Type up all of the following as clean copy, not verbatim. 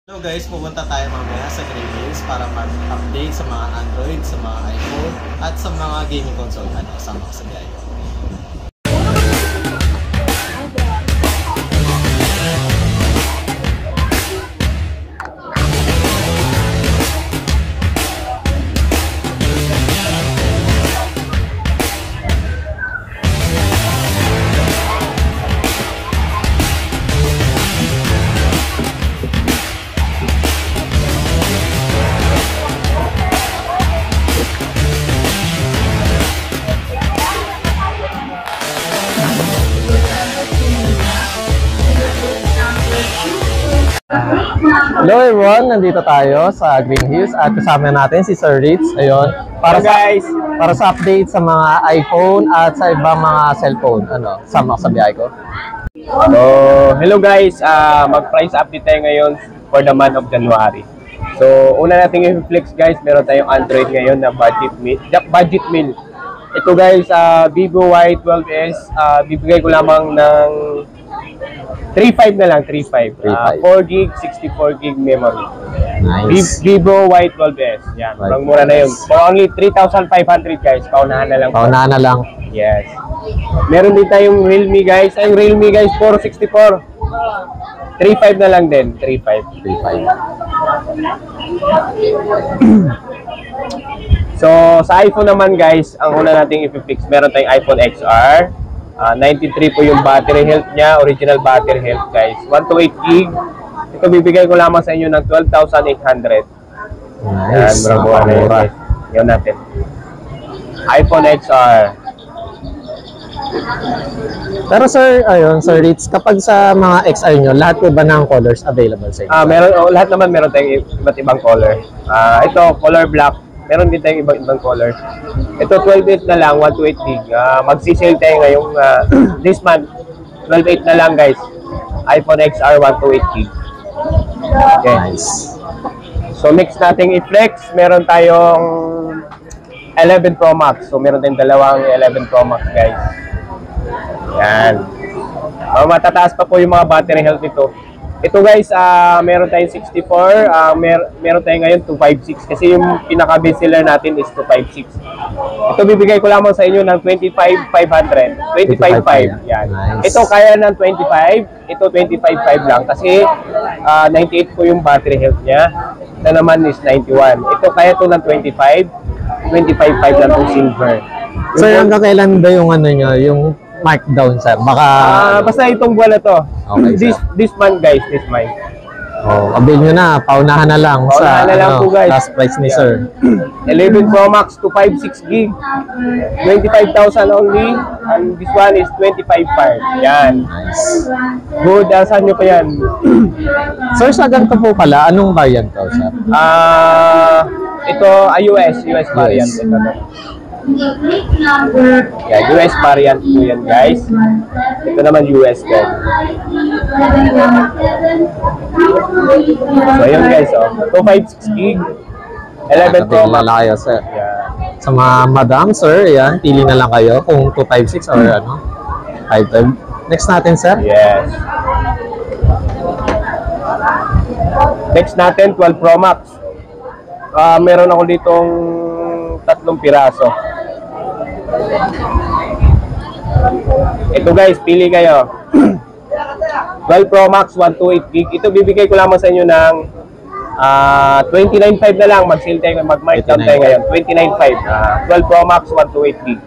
Hello guys, pupunta tayo mamaya sa Green Hills para mag-update sa mga Android, sa mga iPhone, at sa mga gaming console. Kasama ko sa biyahe ko. Hello everyone, nandito tayo sa Green Hills at kasama natin si Sir Ritz. Ayun, para sa update sa mga iPhone at sa ibang mga cellphone. Sama ko sa biyahe ko. So, hello guys, mag-price update tayo ngayon for the month of January. So, una nating i-flex guys, meron tayong Android ngayon na budget meal. Ito guys, Vivo Y12s, bibigay ko lamang ng 3.5 na lang, 3.5. 4GB, 64GB memory. Nice. Vivo Y12s. Yan, murang mura na yun. For only 3,500 guys, paunahan na lang. Paunahan na lang. Yes. Meron din tayong Realme guys. Ang Realme guys, 464. 3.5 na lang din, 3.5. 3.5. So, sa iPhone naman guys, ang una nating i-fix, meron tayong iPhone XR. 93 po yung battery health niya, original battery health guys. 128GB. Ito bibigay ko lamang sa inyo ng 12,800. Nice. Yan, mura. Yan natin. iPhone XR. Pero sir, ayun, Sir Ritz, kapag sa mga XR nyo, lahat po ba ng colors available sa inyo? Meron, lahat naman meron tayong iba't ibang color. Ito, color black. Meron din tayong ibang color. Ito, 12.8 na lang, 128GB. Magsi-sale tayo ngayong this month. 12.8 na lang, guys. iPhone XR, 128GB. Okay. Nice. So, next nating i-flex. Meron tayong 11 Pro Max. So, meron tayong dalawang 11 Pro Max, guys. Yan. Matataas pa po yung mga battery health nito. Ito guys, meron tayong 64, meron tayong ngayon 256 kasi yung pinaka-base seller natin is 256. Ito bibigay ko lamang sa inyo ng 25,500. 25,500. Yan. Nice. Ito kaya ng 25, ito 25,500 lang kasi 98 po yung battery health niya. Ito naman is 91. Ito kaya to ng 25,500 lang itong silver. Sir, hanggang kailan ba yung nyo, yung markdown, sir? Baka... basta itong buwan na to. Okay, this month guys, this month. Avail nyo na, paunahan na lang Paunahan na lang po, guys. last price ni sir. 11 Pro Max, 256GB. 25,000 only. And this one is 25,500. Yan. Nice. Good, saan nyo pa yan? Sir, sa ganito po pala, anong variant to, sir? Ito, US variant. Ito, yeah, US variant po yan guys. Ito naman US guys. So ayun guys, 256GB, 11 Pro Max. Kayo, sir. Yeah. Sa mga madam, sir, yan, pili na lang kayo kung 256 or 55. Next natin, sir. Yes. Next natin, 12 Pro Max. Meron ako ditong 3 piraso. Ito guys, pili kayo. 12 Pro Max, 128GB. Ito bibigay ko lamang sa inyo ng 29,500 na lang. Mag-sale tayo, mag-markdown tayo ngayon. 29,500. 12 Pro Max, 128GB.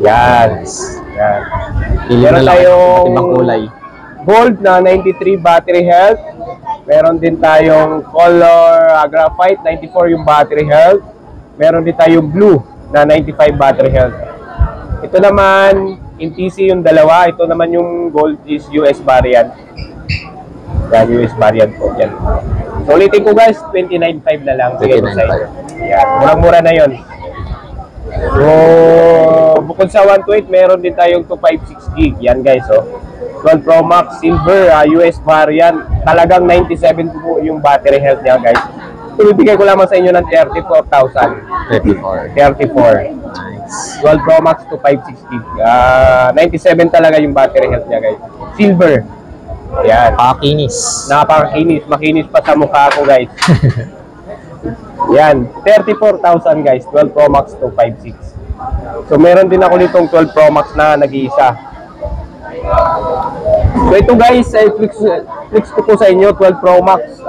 Yan. Yan. Pili na lang tayong ibang kulay. Gold na 93 battery health. Meron din tayong color graphite, 94 yung battery health. Meron din tayong blue na 95 battery health. Ito naman, in TC yung dalawa. Ito naman yung gold is US variant. Yan, US variant po. Yan. So, ulitin ko guys, 29,500 na lang. Sige ko sa inyo. Yan, murang-mura na yon. So, bukod sa 128, meron din tayong 256GB. Yan guys, 12 Pro Max Silver, US variant. Talagang 97 po yung battery health niya guys. Ibibigay ko lamang sa inyo ng 34,000. 34. 34. Nice. 12 Pro Max to 560. 97 talaga yung battery health niya guys. Silver. Yan. Pakinis. Napakakinis. Makinis pa sa mukha ko, guys. Yan. 34,000, guys. 12 Pro Max 256. So, meron din ako nitong 12 Pro Max na nag-iisa. So, ito, guys, flex ko po sa inyo. 12 Pro Max.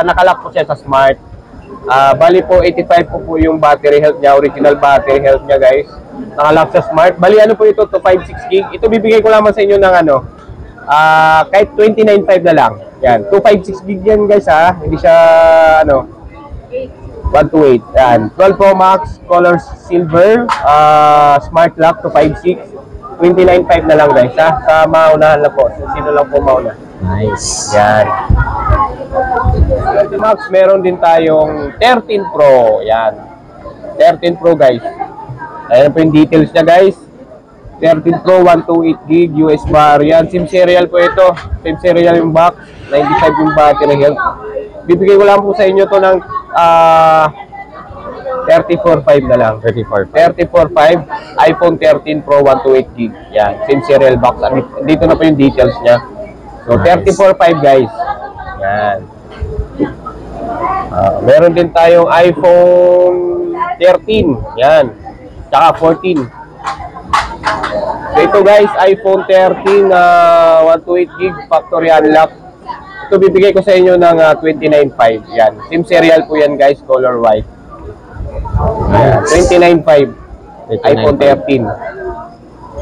Nakalock po siya sa Smart. Bali po, 85 po yung battery health niya. Original battery health niya, guys. Nakalock sa Smart. Bali, ano po ito? 256 gig. Ito, bibigay ko lamang sa inyo ng ano, kahit 29.5 na lang. Yan. 256 gig yan, guys, ha. Hindi siya, ano, 128. Yan. 12 Pro Max, color silver, smart lock, 256. 29.5 na lang, guys, ha. Sa maunahan lang po. Sino lang po mauna. Nice. Yan. 12 Max, meron din tayong 13 Pro. Yan. 13 Pro, guys. Ayan po yung details niya, guys. 13 Pro, 128 gig, US bar. Yan, SIM serial po ito. SIM serial yung box. 95 yung battery health. Bibigay ko lang po sa inyo to ng 34.5 na lang. 34.5. iPhone 13 Pro, 128 gig. Yan, SIM serial box. Dito na po yung details niya. So, Nice. 34.5, guys. Yan. Meron din tayong iPhone 13. Yan. Tsaka 14. So ito, guys, iPhone 13 128 gig factory unlock. Ito bibigay ko sa inyo ng 29.5. Yan. SIM serial po yan, guys, color white. Yan. 29.5. iPhone 13.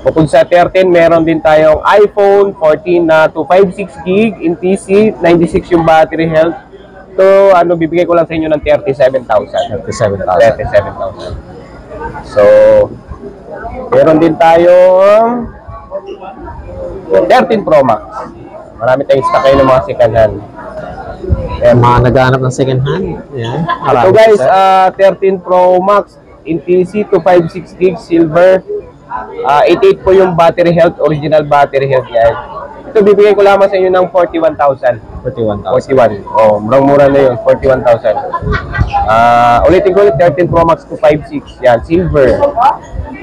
Bukod sa 13, meron din tayong iPhone 14 na 256 gig in TC, 96 yung battery health. So, ano, bibigay ko lang sa inyo ng 37,000. 37,000. So, meron din tayong 13 Pro Max. Marami tayong stock kayo ng mga second hand. Mga naghahanap ng second hand. Yan. So, guys, 13 Pro Max in TC, 256 gig silver. 88 po yung battery health, original battery health, guys. Ito bibigay ko lamang sa inyo ng 41,000. 41. Oh, murang-mura na yun, 41,000. Ulitin ko ulit, 13 Pro Max 256. Yan, silver.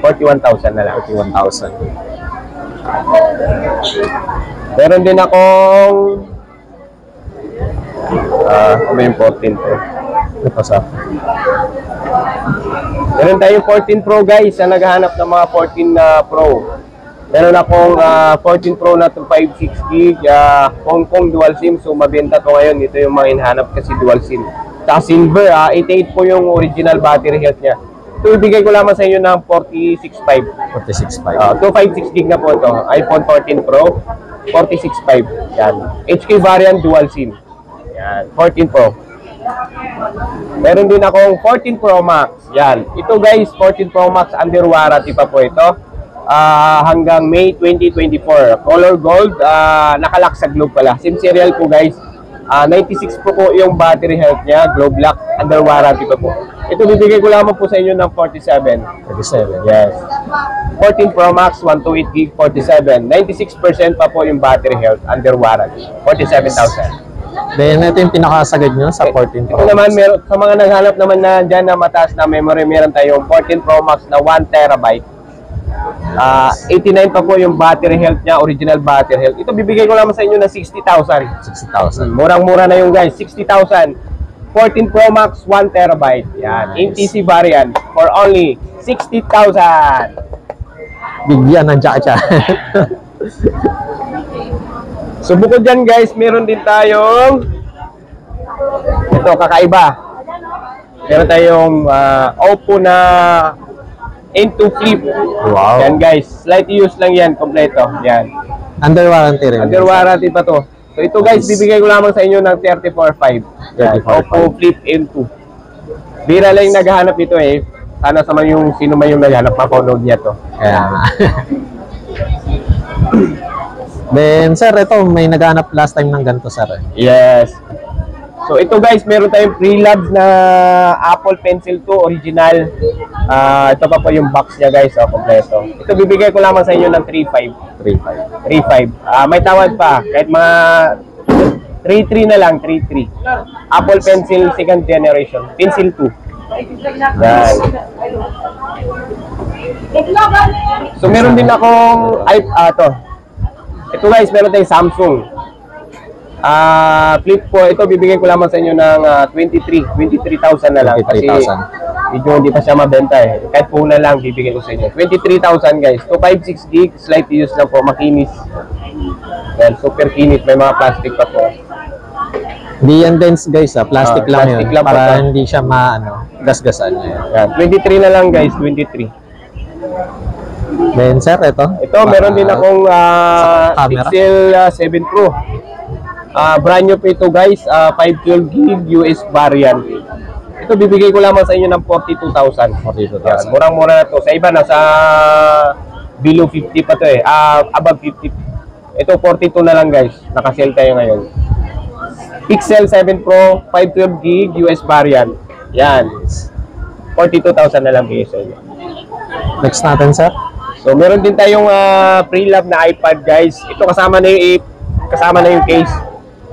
41,000 na lang. 41,000. Meron din akong ano yung 14 Pro? Ito sa Meron tayong 14 Pro, guys, na naghahanap ng mga 14 Pro. Meron akong 14 Pro na 256 gig, Hong Kong dual SIM. So, mabenta to ngayon. Ito yung mga hinahanap kasi dual SIM. Saka silver, 88 po yung original battery health niya. Ito, ibigay ko lamang sa inyo ng 46.5. 46.5. 256 gig na po ito. iPhone 14 Pro, 46.5. Yan. HK variant dual SIM. Yan. 14 Pro. Meron din akong 14 Pro Max. Yan. Ito, guys, 14 Pro Max under warranty pa po ito. Hanggang May 2024. Color gold, nakalock sa globe pala. SIM serial po, guys. 96 po yung battery health niya. Globe lock, under warranty pa po. Ito, bibigay ko lamang po sa inyo ng 47. 47. Yes. 14 Pro Max, 128 gig, 47. 96% pa po yung battery health under warranty. 47,000. Then, ito yung pinakasagad nyo sa 14 Pro. Ito naman, meron, sa mga naghanap naman na dyan na mataas na memory, meron tayong 14 Pro Max na 1 terabyte. 89 pa po yung battery health niya, original battery health. Ito, bibigay ko naman sa inyo na 60,000. 60,000. Murang-mura na yung, guys, 60,000. 14 Pro Max, 1 terabyte. Yan, Nice. NTC variant for only 60,000. Bigyan ng jack-jack. So, bukod dyan, guys, meron din tayong ito, kakaiba. Meron tayong Oppo na N2 Flip. Wow. Yan, guys. Slight use lang yan, kompleto. Yan. Under warranty rin. Under warranty pa to. So, ito, guys, bibigay ko lamang sa inyo ng 34.5. Yan, 34.5. Oppo Flip N2. Bira lang yung naghahanap ito, eh. Sana sa man yung sino man yung naghahanap, mapanood niya to. Kaya nga. Then, sir, ito, may naghanap last time ng ganito, sir. Yes. So, ito, guys, meron tayong pre-labs na Apple Pencil 2 original. Ito pa po yung box niya, guys, kompleto. Ito, bibigay ko lamang sa inyo ng 3.5. 3.5. 3.5. May tawad pa. Kahit mga 3.3 na lang, 3.3. Apple Pencil second generation. Pencil 2. Yan. So, meron din akong ito, guys, meron tayong Samsung. Flip po, ito bibigay ko lamang sa inyo ng 23,000 na lang. 23,000. Kasi medyo hindi pa siya mabenta eh. Kahit po na lang bibigay ko sa inyo. 23,000 guys. 256 gig, slight use lang po, makinis. Well, super kinis, may mga plastic pa po. Hindi yan dense guys, plastic lang plastic yun. lang po Para to. hindi siya gasgasan. Yan, 23 na lang guys, 23. Then sir, ito. Ito, meron din akong camera? Pixel 7 Pro. Brand new po ito guys, 512 gig US variant. Ito bibigay ko lamang sa inyo ng 42,000. 42,000. Murang-mura na to. Sa iba nasa below 50 pa to eh. Above 50. Ito 42 na lang guys. Naka-sale tayo ngayon. Pixel 7 Pro 512 gig US variant. Yan. 42,000 na lang bigay sa inyo. Next natin sir. So meron din tayong pre-love na iPad guys. Ito kasama na yung case.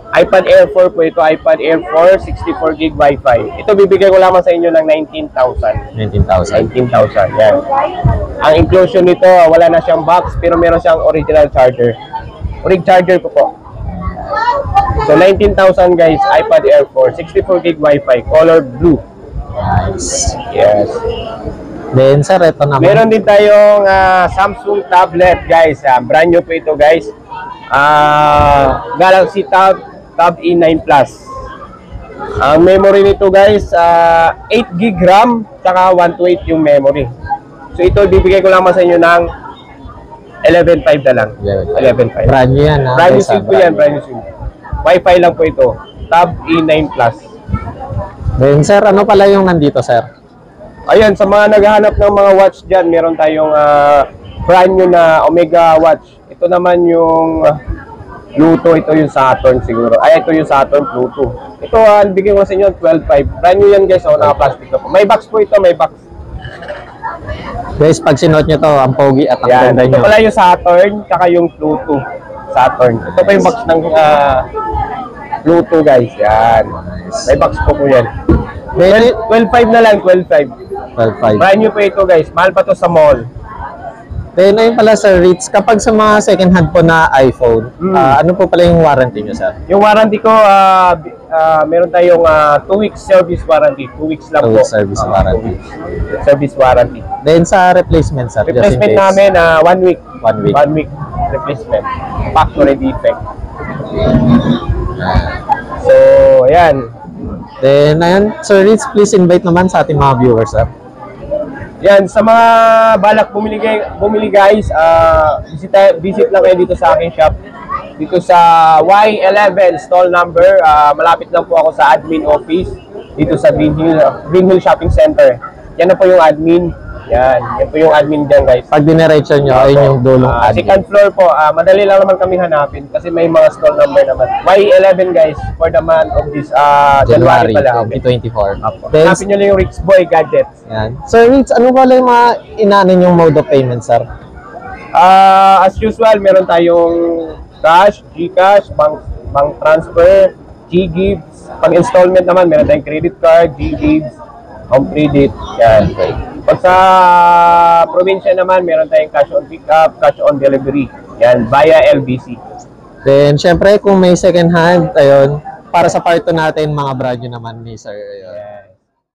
iPad Air 4 po ito, iPad Air 4, 64 gig Wi-Fi. Ito bibigay ko lamang sa inyo ng 19,000. 19,000. 19,000, yan. Ang inclusion nito, wala na siyang box, pero meron siyang original charger. Orig charger po po. So 19,000 guys, iPad Air 4, 64 gig Wi-Fi, color blue. Nice. Yes. Then sir, ito naman. Meron din tayong Samsung tablet guys. Brand new po ito guys. Galaxy Tab E9 Plus. Ang memory nito guys, 8 gig RAM, saka 128 yung memory. So ito bibigay ko lamang sa inyo ng 11.5 na lang. 11.5. Brand new yan. Brand new SIM po yan, brand new SIM. Wi-Fi lang po ito. Tab E9 Plus. Then sir, ano pala yung nandito sir? Ayan, sa mga naghahanap ng mga watch dyan, meron tayong brand new na Omega watch. Ito naman yung Pluto, ito yung Saturn siguro. Ay, ito yung Saturn Pluto. Ito, bigyan ko sa inyo 12.5. Brand new yan guys, naka-plastic na po. May box po ito, may box. Guys, pag sinuot nyo to, ang pogi at ang Yan, ganda ito nyo. pala yung Saturn, tsaka yung Pluto. Saturn. Ito pa yung box ng Pluto guys. Yan. May box po po yan. 12.5 na lang, 12.5. 12.5. Brand new po ito guys. Mahal pa to sa mall. Then ayun pala sir, Ritz, kapag sa mga second hand po na iPhone, ano po pala yung warranty nyo sir? Yung warranty ko, meron tayong 2 weeks service warranty. 2 weeks lang 2 po. weeks service warranty. Service warranty. Then sa replacement sir, just in Replacement case. namin, 1 week. 1 week. 1 week replacement. Factory defect. So, ayan. Then ayun, Sir Ritz, please invite naman sa ating mga viewers sir. Yan, sa mga balak bumili guys, visit lang kayo dito sa aking shop. Dito sa Y11 stall number, malapit lang po ako sa admin office dito sa Green Hill Shopping Center. Yan na po yung admin. Yan po yung admin dyan guys. Pag diniretso nyo, ayun yung dulong Second floor po, madali lang naman kami hanapin kasi may mga stall number naman. Y11 guys, for the month of this January pala. 2024. Hanapin nyo lang yung Rich Boy Gadgets. Yan. Sir Ritz, ano pala yung mga inaanin yung mode of payment sir? As usual, meron tayong cash, GCash, bank transfer, G-Gives. Pag installment naman, meron tayong credit card, G-Gives, home credit. Yan. Pag sa probinsya naman, meron tayong cash on pickup, cash on delivery. Yan, via LBC. Then, syempre, kung may second hand, ayun, para sa part 2 natin, mga brand new naman ni Sir. Ayun.